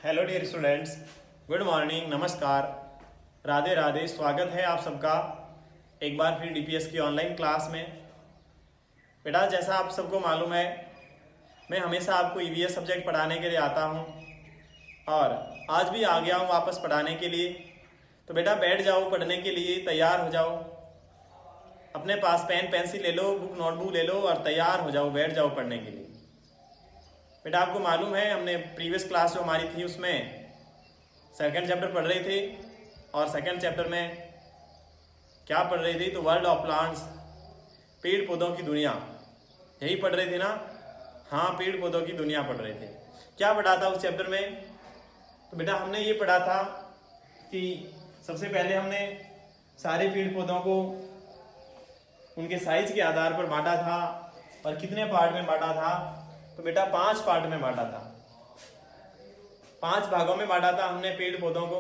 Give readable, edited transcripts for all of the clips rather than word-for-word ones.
Hello dear students, good morning, नमस्कार, राधे राधे। स्वागत है आप सबका एक बार फिर डीपीएस की ऑनलाइन क्लास में। बेटा, जैसा आप सबको मालूम है, मैं हमेशा आपको ईवीएस सब्जेक्ट पढ़ाने के लिए आता हूँ और आज भी आ गया हूँ वापस पढ़ाने के लिए। तो बेटा बैठ जाओ, पढ़ने के लिए तैयार हो जाओ। अपने पास पेन पेंसिल ले लो, बुक नोटबुक ले लो और तैयार हो जाओ, बैठ जाओ पढ़ने के लिए। बेटा आपको मालूम है, हमने प्रीवियस क्लास जो हमारी थी उसमें सेकंड चैप्टर पढ़ रहे थे और सेकंड चैप्टर में क्या पढ़ रहे थे? तो वर्ल्ड ऑफ प्लांट्स, पेड़ पौधों की दुनिया, यही पढ़ रहे थे ना? हाँ, पेड़ पौधों की दुनिया पढ़ रहे थे। क्या पढ़ा था उस चैप्टर में? तो बेटा हमने ये पढ़ा था कि सबसे पहले हमने सारे पेड़ पौधों को उनके साइज के आधार पर बांटा था। और कितने पार्ट में बांटा था? तो बेटा 5 पार्ट में बांटा था, 5 भागों में बांटा था हमने पेड़ पौधों को।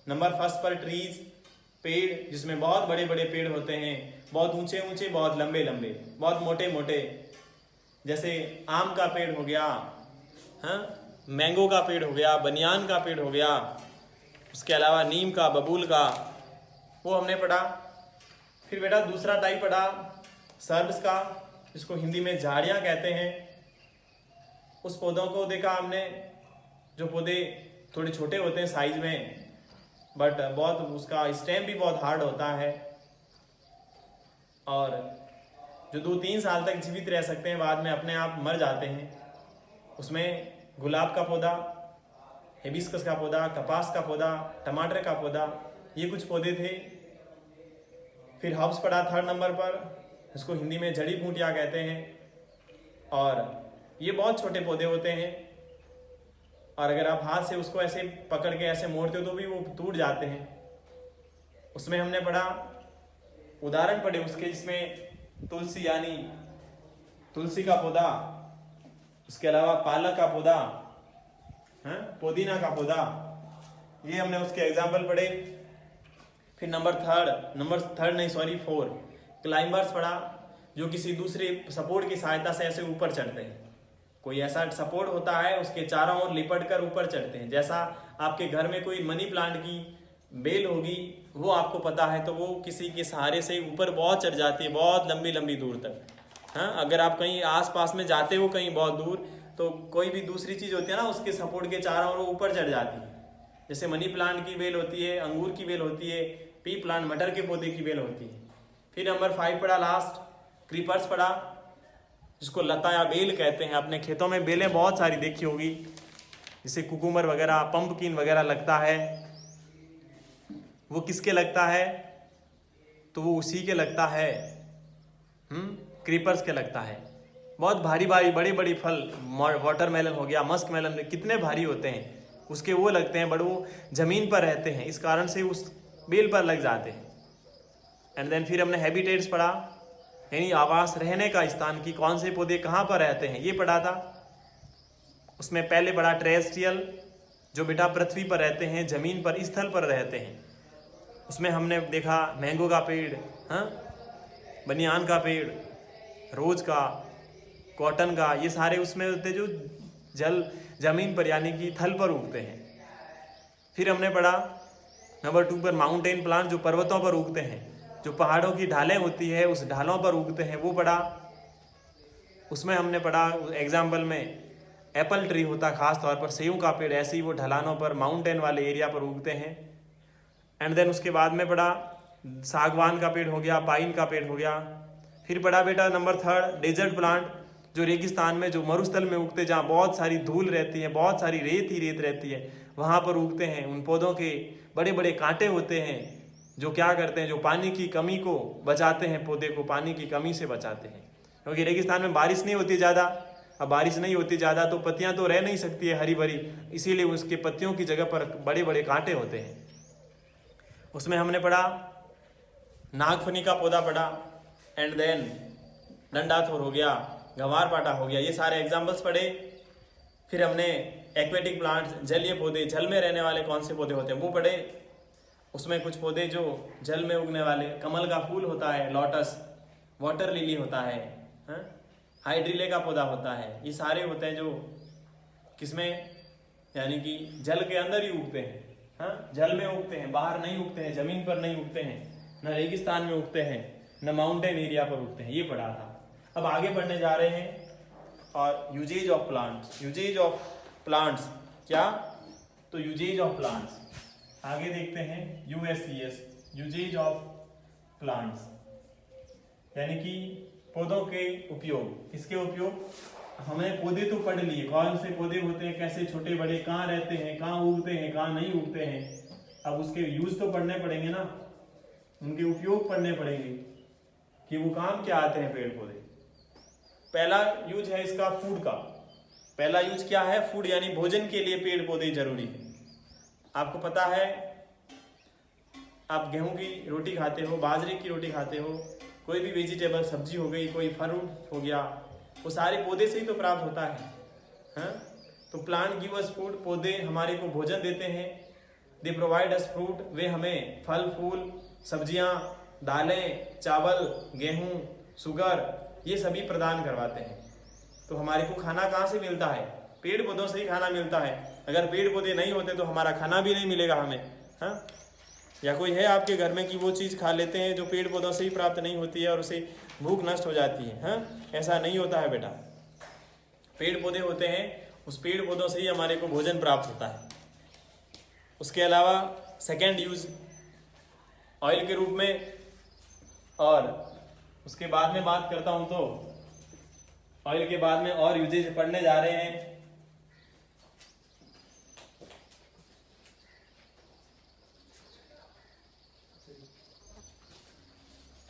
नंबर फर्स्ट पर ट्रीज, पेड़ जिसमें बहुत बड़े बड़े पेड़ होते हैं, बहुत ऊंचे ऊंचे, बहुत लंबे लंबे, बहुत मोटे मोटे। जैसे आम का पेड़ हो गया, हाँ, मैंगो का पेड़ हो गया, बनियान का पेड़ हो गया, उसके अलावा नीम का, बबूल का, वो हमने पढ़ा। फिर बेटा दूसरा टाइप पढ़ा सर्ब्स का, जिसको हिंदी में झाड़ियाँ कहते हैं। उस पौधों को देखा हमने, जो पौधे थोड़े छोटे होते हैं साइज में, बट बहुत उसका स्टेम भी बहुत हार्ड होता है और जो 2-3 साल तक जीवित रह सकते हैं, बाद में अपने आप मर जाते हैं। उसमें गुलाब का पौधा, हिबिस्कस का पौधा, कपास का पौधा, टमाटर का पौधा, ये कुछ पौधे थे। फिर हर्ब्स पढ़ा थर्ड नंबर पर, इसको हिंदी में जड़ी बूटियाँ कहते हैं और ये बहुत छोटे पौधे होते हैं और अगर आप हाथ से उसको ऐसे पकड़ के ऐसे मोड़ते हो तो भी वो टूट जाते हैं। उसमें हमने पढ़ा, उदाहरण पढ़े उसके, जिसमें तुलसी यानी तुलसी का पौधा, उसके अलावा पालक का पौधा, पुदीना का पौधा, ये हमने उसके एग्जाम्पल पढ़े। फिर नंबर थर्ड नहीं सॉरी 4 क्लाइंबर्स पढ़ा, जो किसी दूसरे सपोर्ट की सहायता से ऐसे ऊपर चढ़ते हैं। कोई ऐसा सपोर्ट होता है, उसके चारों ओर लिपट कर ऊपर चढ़ते हैं। जैसा आपके घर में कोई मनी प्लांट की बेल होगी, वो आपको पता है, तो वो किसी के सहारे से ऊपर बहुत चढ़ जाती है, बहुत लंबी लंबी दूर तक। हाँ, अगर आप कहीं आस पास में जाते हो कहीं बहुत दूर, तो कोई भी दूसरी चीज़ होती है ना, उसके सपोर्ट के चारों ओर ऊपर चढ़ जाती है। जैसे मनी प्लांट की बेल होती है, अंगूर की बेल होती है, पी प्लांट मटर के पौधे की बेल होती है। फिर नंबर 5 पढ़ा लास्ट, क्रीपर्स पढ़ा, जिसको लता या बेल कहते हैं। अपने खेतों में बेलें बहुत सारी देखी होगी, जैसे कुकुम्बर वगैरह, पंपकिन वगैरह लगता है। वो किसके लगता है? तो वो उसी के लगता है, क्रीपर्स के लगता है। बहुत भारी भारी बड़े बड़े फल, वाटरमेलन हो गया, मस्क मेलन, कितने भारी होते हैं, उसके वो लगते हैं, बट वो जमीन पर रहते हैं, इस कारण से उस बेल पर लग जाते हैं। एंड देन फिर हमने हैबिटेट्स पढ़ा, यानी आवास, रहने का स्थान, की कौन से पौधे कहाँ पर रहते हैं, ये पढ़ा था। उसमें पहले पढ़ा टेरेस्ट्रियल, जो बेटा पृथ्वी पर रहते हैं, जमीन पर, स्थल पर रहते हैं। उसमें हमने देखा मैंगो का पेड़, बनियान का पेड़, रोज का, कॉटन का, ये सारे उसमें होते जो जमीन पर यानी कि थल पर उगते हैं। फिर हमने पढ़ा नंबर 2 पर माउंटेन प्लांट, जो पर्वतों पर उगते हैं, जो पहाड़ों की ढालें होती है उस ढालों पर उगते हैं, वो पढ़ा। उसमें हमने पढ़ा एग्जाम्पल में एप्पल ट्री होता, खास तौर पर सेब का पेड़, ऐसे ही वो ढलानों पर, माउंटेन वाले एरिया पर उगते हैं। एंड देन उसके बाद में पढ़ा सागवान का पेड़ हो गया, पाइन का पेड़ हो गया। फिर पढ़ा बेटा नंबर 3 डेजर्ट प्लांट, जो रेगिस्तान में, जो मरुस्थल में उगते, जहाँ बहुत सारी धूल रहती है, बहुत सारी रेत ही रेत रहती है, वहाँ पर उगते हैं। उन पौधों के बड़े बड़े कांटे होते हैं, जो क्या करते हैं, जो पानी की कमी को बचाते हैं, पौधे को पानी की कमी से बचाते हैं। क्योंकि रेगिस्तान में बारिश नहीं होती ज़्यादा, अब बारिश नहीं होती ज़्यादा तो पत्तियाँ तो रह नहीं सकती है हरी भरी, इसीलिए उसके पत्तियों की जगह पर बड़े बड़े कांटे होते हैं। उसमें हमने पढ़ा नागफनी का पौधा पढ़ा, एंड देन डंडाथोर हो गया, गंवारपाठा हो गया, ये सारे एग्जाम्पल्स पढ़े। फिर हमने एक्वेटिक प्लांट्स, जलीय पौधे, जल में रहने वाले कौन से पौधे होते हैं वो पढ़े। उसमें कुछ पौधे जो जल में उगने वाले, कमल का फूल होता है, लोटस, वाटर लिली होता है, हाइड्रिले का पौधा होता है, ये सारे होते हैं जो किसमें, यानी कि जल के अंदर ही उगते हैं। हाँ, जल में उगते हैं, बाहर नहीं उगते हैं, जमीन पर नहीं उगते हैं, न रेगिस्तान में उगते हैं, न माउंटेन एरिया पर उगते हैं। ये पढ़ा था। अब आगे बढ़ने जा रहे हैं। और uses of plants, uses of plants क्या? तो यूजेज ऑफ प्लांट्स आगे देखते हैं। यूएससीएस, यूजेज ऑफ प्लांट्स, यानी कि पौधों के उपयोग। किसके उपयोग? हमें पौधे तो पढ़ लिए, कौन से पौधे होते हैं, कैसे छोटे बड़े, कहाँ रहते हैं, कहाँ उगते हैं, कहाँ नहीं उगते हैं। अब उसके यूज तो पढ़ने पड़ेंगे ना, उनके उपयोग पढ़ने पड़ेंगे कि वो काम क्या आते हैं पेड़ पौधे। पहला यूज है इसका फूड का। पहला यूज क्या है? फूड, यानी भोजन के लिए पेड़ पौधे जरूरी है। आपको पता है, आप गेहूं की रोटी खाते हो, बाजरे की रोटी खाते हो, कोई भी वेजिटेबल सब्जी हो गई, कोई फ्रूट हो गया, वो सारे पौधे से ही तो प्राप्त होता है। हाँ? तो प्लांट गिव अस फूड, पौधे हमारे को भोजन देते हैं। दे प्रोवाइड अस फ्रूट, वे हमें फल फूल, सब्जियां, दालें, चावल, गेहूं, शुगर, ये सभी प्रदान करवाते हैं। तो हमारे को खाना कहाँ से मिलता है? पेड़ पौधों से ही खाना मिलता है। अगर पेड़ पौधे नहीं होते तो हमारा खाना भी नहीं मिलेगा हमें। हाँ? या कोई है आपके घर में कि वो चीज़ खा लेते हैं जो पेड़ पौधों से ही प्राप्त नहीं होती है और उसे भूख नष्ट हो जाती है? हाँ? ऐसा नहीं होता है बेटा। पेड़ पौधे होते हैं, उस पेड़ पौधों से ही हमारे को भोजन प्राप्त होता है। उसके अलावा सेकेंड यूज ऑयल के रूप में, और उसके बाद में बात करता हूं तो ऑयल के बाद में और यूजेज पढ़ने जा रहे हैं।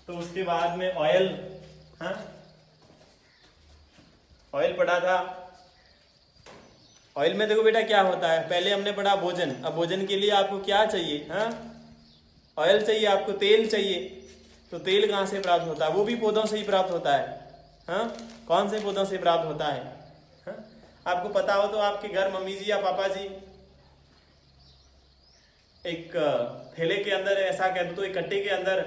तो उसके बाद में ऑयल, हाँ, ऑयल पढ़ा था। ऑयल में देखो बेटा क्या होता है, पहले हमने पढ़ा भोजन। अब भोजन के लिए आपको क्या चाहिए? हाँ, ऑयल चाहिए, आपको तेल चाहिए। तो तेल कहाँ से प्राप्त होता है? वो भी पौधों से ही प्राप्त होता है। हाँ, कौन से पौधों से प्राप्त होता है? हाँ? आपको पता हो तो आपके घर मम्मी जी या पापा जी एक थैले के अंदर, ऐसा कह दो तो एक कट्टे के अंदर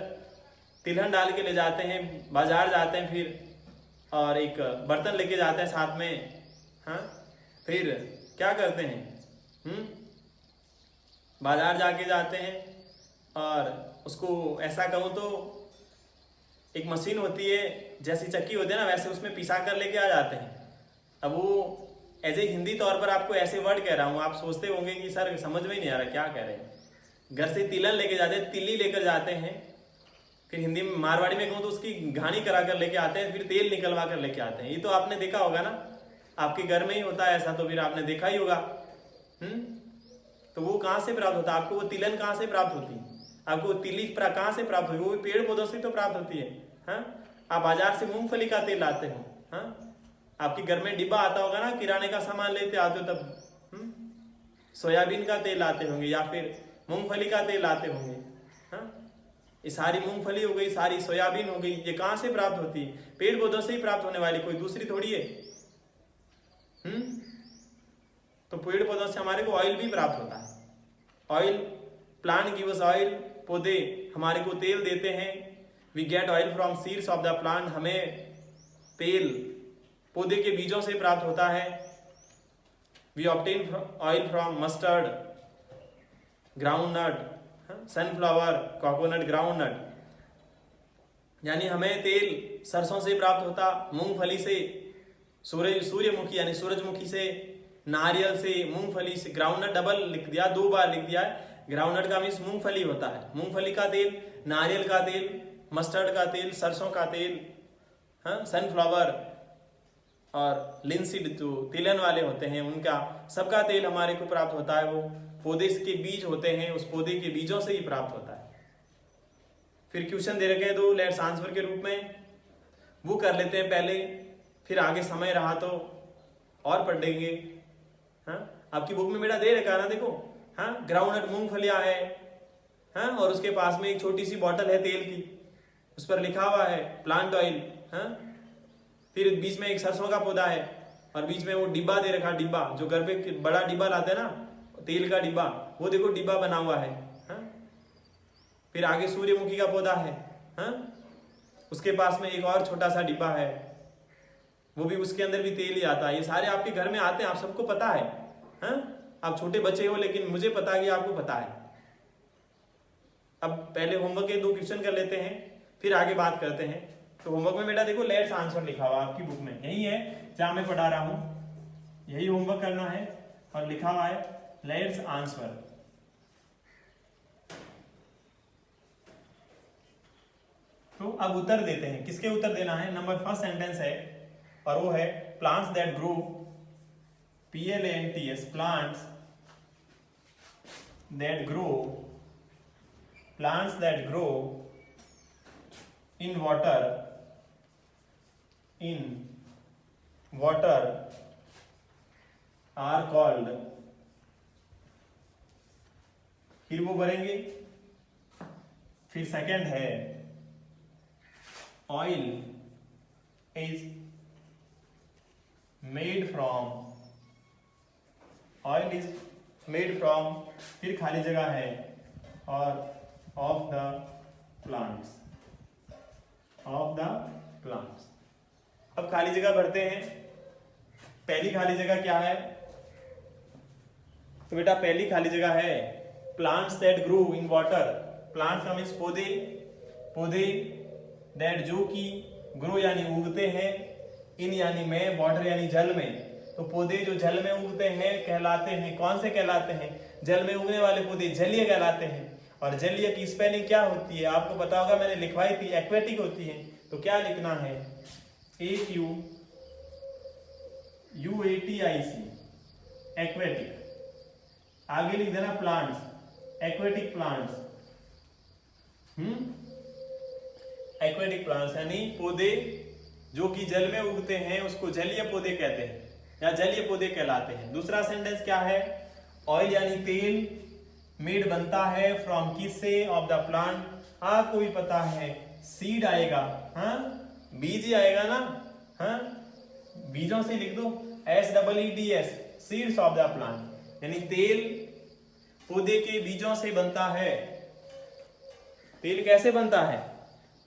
तिलहन डाल के ले जाते हैं, बाजार जाते हैं फिर, और एक बर्तन लेके जाते हैं साथ में। हाँ, फिर क्या करते हैं? बाजार जाके जाते हैं और उसको, ऐसा कहूँ तो एक मशीन होती है, जैसी चक्की होती है ना, वैसे उसमें पिसा कर लेके आ जाते हैं। अब वो एज ए हिंदी तौर पर आपको ऐसे वर्ड कह रहा हूँ, आप सोचते होंगे कि सर समझ में ही नहीं आ रहा क्या कह रहे हैं। घर से तिलहन लेके जाते हैं, तिल्ली लेकर जाते हैं, फिर हिंदी में मारवाड़ी में कहूँ तो उसकी घानी करा कर लेके आते हैं, फिर तेल निकलवा कर लेके आते हैं। ये तो आपने देखा होगा ना, आपके घर में ही होता है ऐसा, तो फिर आपने देखा ही होगा। तो वो कहाँ से प्राप्त होता है? आपको वो तिलहन कहाँ से प्राप्त होती है? आपको तिल्ली कहाँ से प्राप्त होगी? वो भी पेड़ पौधों से तो प्राप्त होती है। हाँ, आप बाजार से मूंगफली का तेल लाते हो। हाँ, आपके घर में डिब्बा आता होगा ना, किराने का सामान लेते आते हो तब सोयाबीन का तेल लाते होंगे या फिर मूंगफली का तेल लाते होंगे। हाँ, ये सारी मूंगफली हो गई, सारी सोयाबीन हो गई, ये कहाँ से प्राप्त होती है? पेड़ पौधों से ही प्राप्त होने वाली, कोई दूसरी थोड़ी है। तो पेड़ पौधों से हमारे को ऑयल भी प्राप्त होता है। Oil, plant give us oil, पौधे हमारे को तेल देते हैं। We get oil from seeds of the plant, हमें तेल पौधे के बीजों से प्राप्त होता है। We obtain oil from mustard, groundnut, sunflower, coconut, groundnut, यानी हमें तेल सरसों से प्राप्त होता, मूंगफली से, सूर्यमुखी यानी सूरजमुखी से, नारियल से, मूंगफली से। ग्राउंडनट डबल लिख दिया, 2 बार लिख दिया है। ग्राउंडनट का मीन्स मूंगफली होता है, मूंगफली का तेल, नारियल का तेल, मस्टर्ड का तेल, सरसों का तेल, हाँ, सनफ्लावर और लिनसीड जो तिलहन वाले होते हैं उनका, सबका तेल हमारे को प्राप्त होता है। वो पौधे के बीज होते हैं, उस पौधे के बीजों से ही प्राप्त होता है। फिर क्वेश्चन दे रखे हैं 2 लेट्स आंसर के रूप में, वो कर लेते हैं पहले, फिर आगे समय रहा तो और पढ़ लेंगे। हाँ, आपकी बुक में बेटा दे रखा है ना, देखो। हाँ, ग्राउंडनट मूंगफलियां है, हाँ, और उसके पास में एक छोटी सी बॉटल है तेल की, उस पर लिखा हुआ है प्लांट ऑयल। हाँ, फिर बीच में एक सरसों का पौधा है और बीच में वो डिब्बा दे रखा, डिब्बा जो घर पे बड़ा डिब्बा लाते हैं ना, तेल का डिब्बा, वो देखो डिब्बा बना हुआ है। हाँ, फिर आगे सूर्यमुखी का पौधा है। हाँ, उसके पास में एक और छोटा सा डिब्बा है, वो भी, उसके अंदर भी तेल ही आता है। ये सारे आपके घर में आते हैं, आप सबको पता है। हाँ, आप छोटे बच्चे हो, लेकिन मुझे पता है कि आपको पता है। अब पहले होमवर्क के 2 क्वेश्चन कर लेते हैं, फिर आगे बात करते हैं। तो होमवर्क में बेटा देखो लेट्स आंसर लिखा हुआ आपकी बुक में, यही है जहां मैं पढ़ा रहा हूं, यही होमवर्क करना है और लिखा हुआ है लेट्स आंसर। तो अब उत्तर देते हैं, किसके उत्तर देना है। नंबर फर्स्ट सेंटेंस है और वो है plants that grow, PLANTS, plants that grow, plants that grow in water are called, फिर वो भरेंगे। फिर सेकंड है ऑयल इज मेड फ्रॉम, फिर खाली जगह है और of the plants। अब खाली जगह भरते हैं। पहली खाली जगह क्या है, तो बेटा पहली खाली जगह है plants that grow in water. Plants का मीन्स पौधे दैट जो कि ग्रो यानी उगते हैं, इन यानी में, वाटर यानी जल में। तो पौधे जो जल में उगते हैं कहलाते हैं, कौन से कहलाते हैं, जल में उगने वाले पौधे जलीय कहलाते हैं। और जलीय की स्पेलिंग क्या होती है आपको पता होगा, मैंने लिखवाई थी, एक्वेटिक होती है। तो क्या लिखना है, AQUATIC, एक्वेटिक। आगे लिख देना plants, aquatic plants. Aquatic plants यानी पौधे जो कि जल में उगते हैं उसको जलीय पौधे कहते हैं या जलीय पौधे कहलाते हैं। दूसरा सेंटेंस क्या है, ऑयल यानी तेल मेड बनता है फ्रॉम किससे, ऑफ द प्लांट। आपको भी पता है सीड आएगा, हाँ बीज ही आएगा ना, हाँ बीजों से लिख दो SEEDS, seeds of the plant. यानी तेल पौधे के बीजों से बनता है। तेल कैसे बनता है,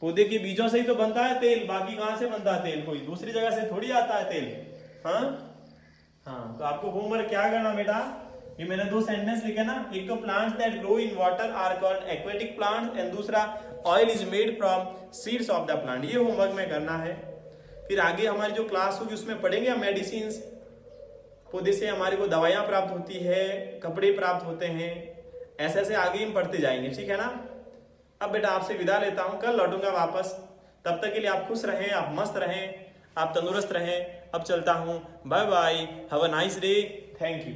पौधे के बीजों से ही तो बनता है तेल, बाकी कहां से बनता है तेल, कोई दूसरी जगह से थोड़ी आता है तेल। हाँ तो आपको होमवर्क क्या करना बेटा, ये मैंने 2 सेंटेंस लिखे ना, एक तो plants that grow in water are called aquatic plants and दूसरा oil is made from seeds of the plant. ये होमवर्क में करना है। फिर आगे हमारी जो क्लास होगी उसमें पढ़ेंगे हम मेडिसिन। पौधे से हमारे को दवाइयां प्राप्त होती है, कपड़े प्राप्त होते हैं, ऐसे ऐसे आगे हम पढ़ते जाएंगे, ठीक है ना। अब बेटा आपसे विदा लेता हूं, कल लौटूंगा वापस। तब तक के लिए आप खुश रहें, आप मस्त रहें, आप तंदुरुस्त रहें। अब चलता हूं, bye bye, have a nice day, thank you.